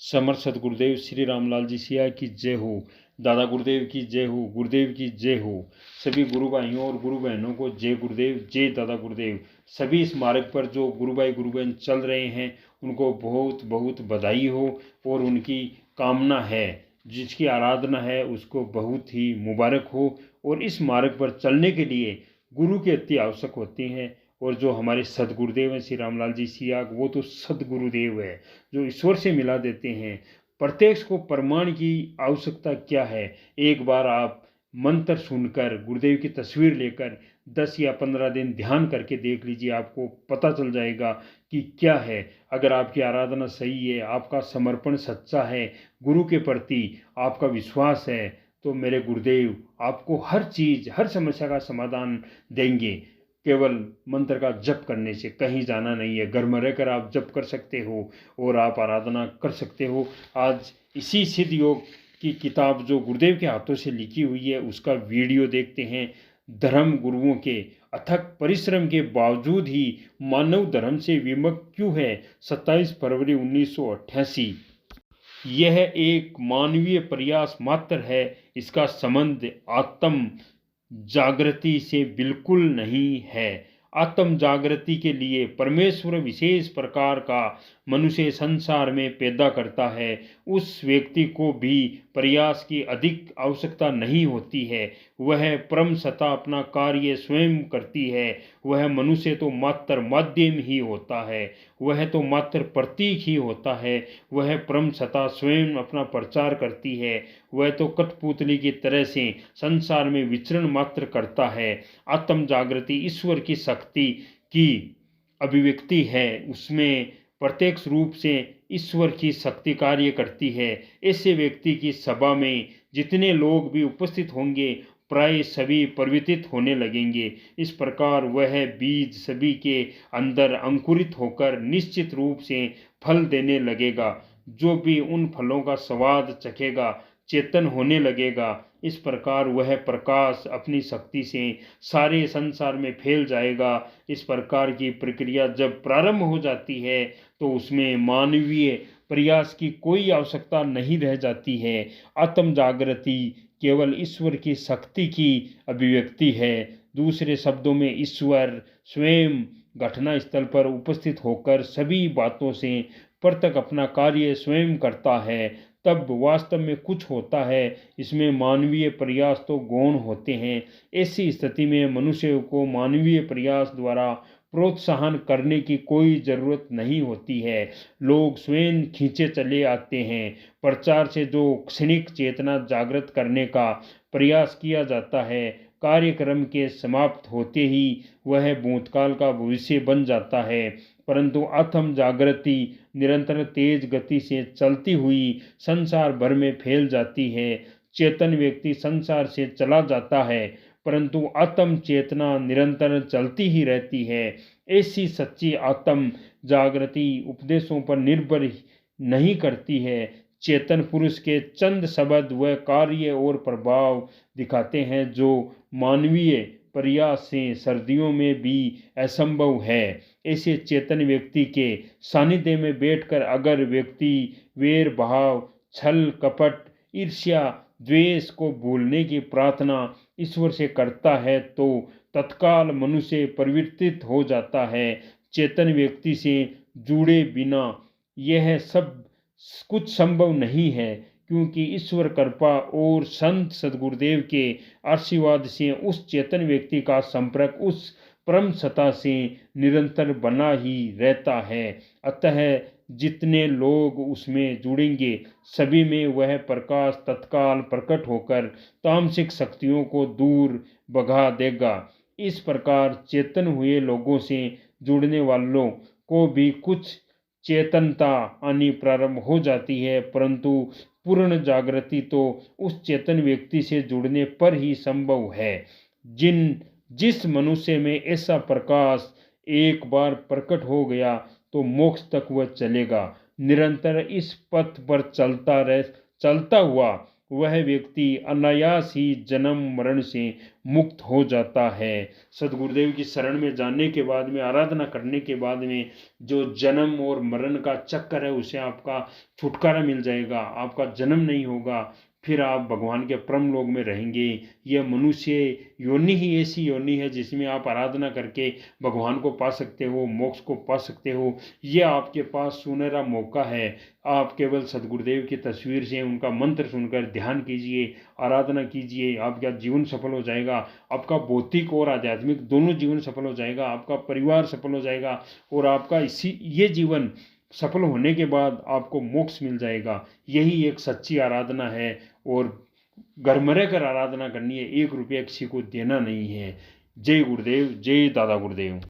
समर्थ सदगुरुदेव श्री रामलाल जी सिया की जय हो। दादा गुरुदेव की जय हो। गुरुदेव की जय हो। सभी गुरु भाइयों और गुरु बहनों को जय गुरुदेव, जय दादा गुरुदेव। सभी इस मार्ग पर जो गुरु भाई गुरु बहन चल रहे हैं उनको बहुत बहुत बधाई हो और उनकी कामना है, जिसकी आराधना है उसको बहुत ही मुबारक हो। और इस मार्ग पर चलने के लिए गुरु की अति आवश्यक होती हैं। और जो हमारे सदगुरुदेव हैं श्री रामलाल जी सिया, वो तो सदगुरुदेव है जो ईश्वर से मिला देते हैं। प्रत्यक्ष को प्रमाण की आवश्यकता क्या है? एक बार आप मंत्र सुनकर गुरुदेव की तस्वीर लेकर 10 या 15 दिन ध्यान करके देख लीजिए, आपको पता चल जाएगा कि क्या है। अगर आपकी आराधना सही है, आपका समर्पण सच्चा है, गुरु के प्रति आपका विश्वास है, तो मेरे गुरुदेव आपको हर चीज़, हर समस्या का समाधान देंगे। केवल मंत्र का जप करने से, कहीं जाना नहीं है, घर में रहकर आप जप कर सकते हो और आप आराधना कर सकते हो। आज इसी सिद्ध योग की किताब जो गुरुदेव के हाथों से लिखी हुई है उसका वीडियो देखते हैं। धर्म गुरुओं के अथक परिश्रम के बावजूद ही मानव धर्म से विमुख क्यों है? 27 फरवरी 1988। यह एक मानवीय प्रयास मात्र है। इसका संबंध आत्म जागृति से बिल्कुल नहीं है। आत्म जागृति के लिए परमेश्वर विशेष प्रकार का मनुष्य संसार में पैदा करता है। उस व्यक्ति को भी प्रयास की अधिक आवश्यकता नहीं होती है। वह परम सत्ता अपना कार्य स्वयं करती है। वह मनुष्य तो मात्र माध्यम ही होता है, वह तो मात्र प्रतीक ही होता है। वह परम सत्ता स्वयं अपना प्रचार करती है। वह तो कठपुतली की तरह से संसार में विचरण मात्र करता है। आत्म जागृति ईश्वर की शक्ति की अभिव्यक्ति है। उसमें प्रत्यक्ष रूप से ईश्वर की शक्ति कार्य करती है। ऐसे व्यक्ति की सभा में जितने लोग भी उपस्थित होंगे प्राय सभी परिवर्तित होने लगेंगे। इस प्रकार वह बीज सभी के अंदर अंकुरित होकर निश्चित रूप से फल देने लगेगा। जो भी उन फलों का स्वाद चखेगा चेतन होने लगेगा। इस प्रकार वह प्रकाश अपनी शक्ति से सारे संसार में फैल जाएगा। इस प्रकार की प्रक्रिया जब प्रारंभ हो जाती है तो उसमें मानवीय प्रयास की कोई आवश्यकता नहीं रह जाती है। आत्म जागृति केवल ईश्वर की शक्ति की अभिव्यक्ति है। दूसरे शब्दों में ईश्वर स्वयं घटना स्थल पर उपस्थित होकर सभी बातों से पृथक अपना कार्य स्वयं करता है। तब वास्तव में कुछ होता है। इसमें मानवीय प्रयास तो गौण होते हैं। ऐसी स्थिति में मनुष्य को मानवीय प्रयास द्वारा प्रोत्साहन करने की कोई ज़रूरत नहीं होती है। लोग स्वयं खींचे चले आते हैं। प्रचार से जो क्षणिक चेतना जागृत करने का प्रयास किया जाता है, कार्यक्रम के समाप्त होते ही वह भूतकाल का भविष्य बन जाता है। परंतु आत्म जागृति निरंतर तेज गति से चलती हुई संसार भर में फैल जाती है। चेतन व्यक्ति संसार से चला जाता है परंतु आत्म चेतना निरंतर चलती ही रहती है। ऐसी सच्ची आत्म जागृति उपदेशों पर निर्भर नहीं करती है। चेतन पुरुष के चंद शब्द व कार्य और प्रभाव दिखाते हैं जो मानवीय प्रयास से सर्दियों में भी असंभव है। ऐसे चेतन व्यक्ति के सानिध्य में बैठकर अगर व्यक्ति वैर भाव, छल कपट, ईर्ष्या, द्वेष को भूलने की प्रार्थना ईश्वर से करता है तो तत्काल मनुष्य परिवर्तित हो जाता है। चेतन व्यक्ति से जुड़े बिना यह सब कुछ संभव नहीं है, क्योंकि ईश्वर कृपा और संत सदगुरुदेव के आशीर्वाद से उस चेतन व्यक्ति का संपर्क उस परम सत्ता से निरंतर बना ही रहता है। अतः जितने लोग उसमें जुड़ेंगे सभी में वह प्रकाश तत्काल प्रकट होकर तामसिक शक्तियों को दूर भगा देगा। इस प्रकार चेतन हुए लोगों से जुड़ने वालों को भी कुछ चेतनता आनी प्रारंभ हो जाती है, परंतु पूर्ण जागृति तो उस चेतन व्यक्ति से जुड़ने पर ही संभव है। जिस मनुष्य में ऐसा प्रकाश एक बार प्रकट हो गया तो मोक्ष तक वह चलेगा। निरंतर इस पथ पर चलता हुआ वह व्यक्ति अनायास ही जन्म मरण से मुक्त हो जाता है। सदगुरुदेव की शरण में जाने के बाद में, आराधना करने के बाद में जो जन्म और मरण का चक्कर है उसे आपका छुटकारा मिल जाएगा, आपका जन्म नहीं होगा, फिर आप भगवान के परम लोक में रहेंगे। यह मनुष्य योनि ही ऐसी योनि है जिसमें आप आराधना करके भगवान को पा सकते हो, मोक्ष को पा सकते हो। यह आपके पास सुनहरा मौका है। आप केवल सदगुरुदेव की तस्वीर से उनका मंत्र सुनकर ध्यान कीजिए, आराधना कीजिए, आपका जीवन सफल हो जाएगा। आपका भौतिक और आध्यात्मिक दोनों जीवन सफल हो जाएगा, आपका परिवार सफल हो जाएगा और आपका ये जीवन सफल होने के बाद आपको मोक्ष मिल जाएगा। यही एक सच्ची आराधना है और घर में रहकर आराधना करनी है, 1 रुपया किसी को देना नहीं है। जय गुरुदेव, जय दादा गुरुदेव।